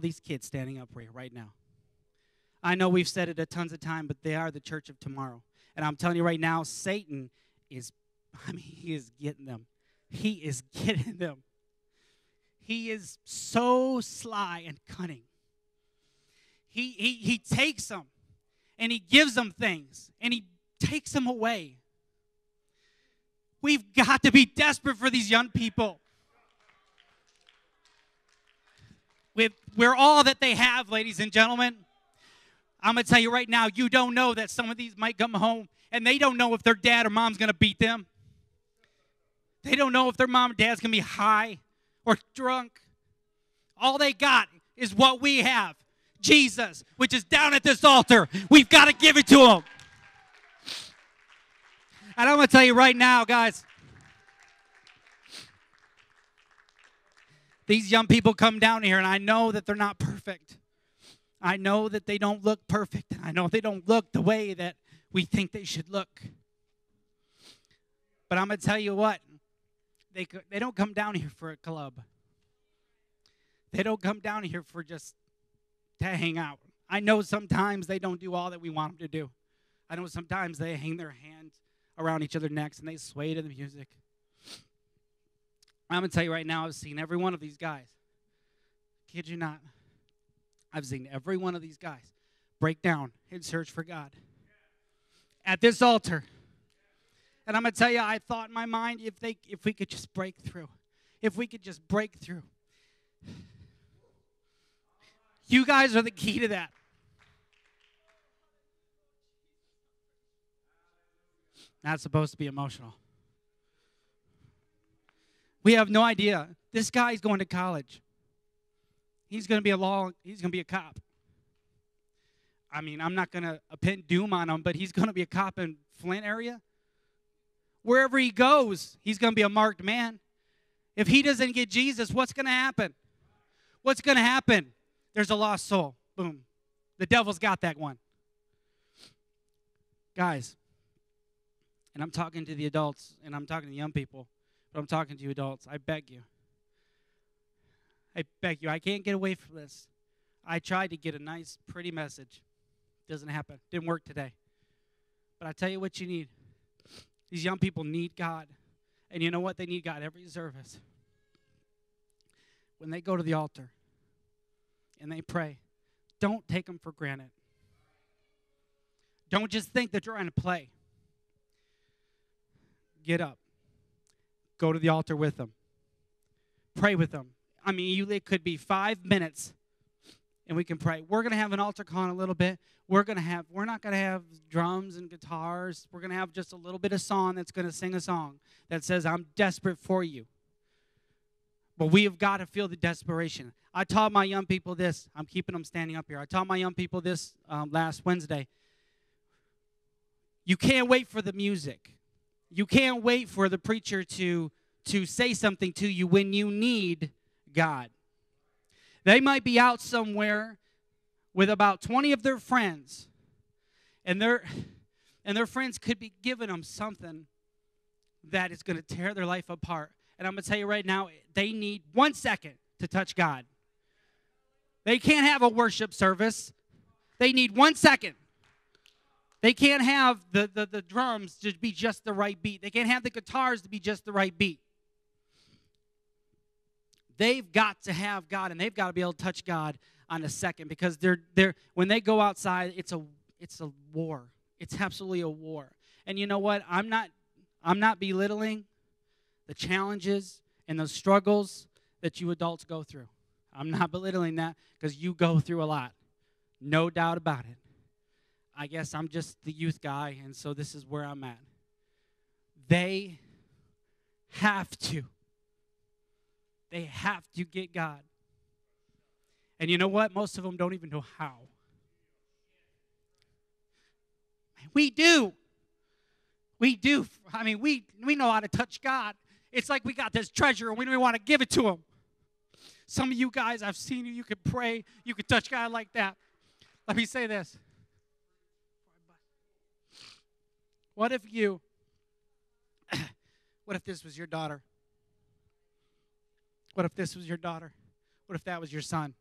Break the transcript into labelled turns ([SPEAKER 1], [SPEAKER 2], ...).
[SPEAKER 1] these kids standing up right now. I know we've said it a tons of time, but they are the church of tomorrow. And I'm telling you right now, Satan is, he is getting them. He is getting them. He is so sly and cunning. He takes them, and he gives them things, and he takes them away. We've got to be desperate for these young people. We're all that they have, ladies and gentlemen. I'm going to tell you right now, you don't know that some of these might come home, and they don't know if their dad or mom's going to beat them. They don't know if their mom or dad's going to be high or drunk. All they got is what we have, Jesus, which is down at this altar. We've got to give it to him. And I'm going to tell you right now, guys, these young people come down here, and I know that they're not perfect. I know that they don't look perfect. I know they don't look the way that we think they should look. But I'm going to tell you what. They don't come down here for a club. They don't come down here for just to hang out. I know sometimes they don't do all that we want them to do. I know sometimes they hang their hands around each other's necks and they sway to the music. I'm going to tell you right now, I've seen every one of these guys. Kid you not. I've seen every one of these guys break down and search for God at this altar. And I'm going to tell you, I thought in my mind, if we could just break through. If we could just break through. You guys are the key to that. Not supposed to be emotional. We have no idea. This guy's going to college. He's going to be a cop. I mean, I'm not going to pin doom on him, but he's going to be a cop in Flint area. Wherever he goes, he's going to be a marked man. If he doesn't get Jesus, what's going to happen? What's going to happen? There's a lost soul. Boom. The devil's got that one. Guys, and I'm talking to the adults, and I'm talking to young people, but I'm talking to you adults. I beg you. I beg you. I can't get away from this. I tried to get a nice, pretty message. Doesn't happen. Didn't work today. But I tell you what you need. These young people need God. And you know what? They need God every service. When they go to the altar and they pray, don't take them for granted. Don't just think they're trying to play. Get up. Go to the altar with them. Pray with them. I mean, it could be 5 minutes, and we can pray. We're going to have an altar call in a little bit. We're not going to have drums and guitars. We're going to have just a little bit of song that's going to sing a song that says, I'm desperate for you. But we have got to feel the desperation. I taught my young people this. I'm keeping them standing up here. I taught my young people this last Wednesday. You can't wait for the music. You can't wait for the preacher to say something to you when you need God. They might be out somewhere with about 20 of their friends, and their friends could be giving them something that is going to tear their life apart. And I'm going to tell you right now, they need 1 second to touch God. They can't have a worship service. They need 1 second. They can't have the drums to be just the right beat. They can't have the guitars to be just the right beat. They've got to have God, and they've got to be able to touch God on a second, because they're when they go outside, it's a war. It's absolutely a war. And you know what? I'm not belittling the challenges and the struggles that you adults go through. I'm not belittling that, because you go through a lot. No doubt about it. I guess I'm just the youth guy, and so this is where I'm at. They have to. They have to get God. And you know what? Most of them don't even know how. We do. We do. I mean, we know how to touch God. It's like we got this treasure and we don't even want to give it to him. Some of you guys, I've seen you can pray. You can touch God like that. Let me say this. What if this was your daughter? What if this was your daughter? What if that was your son?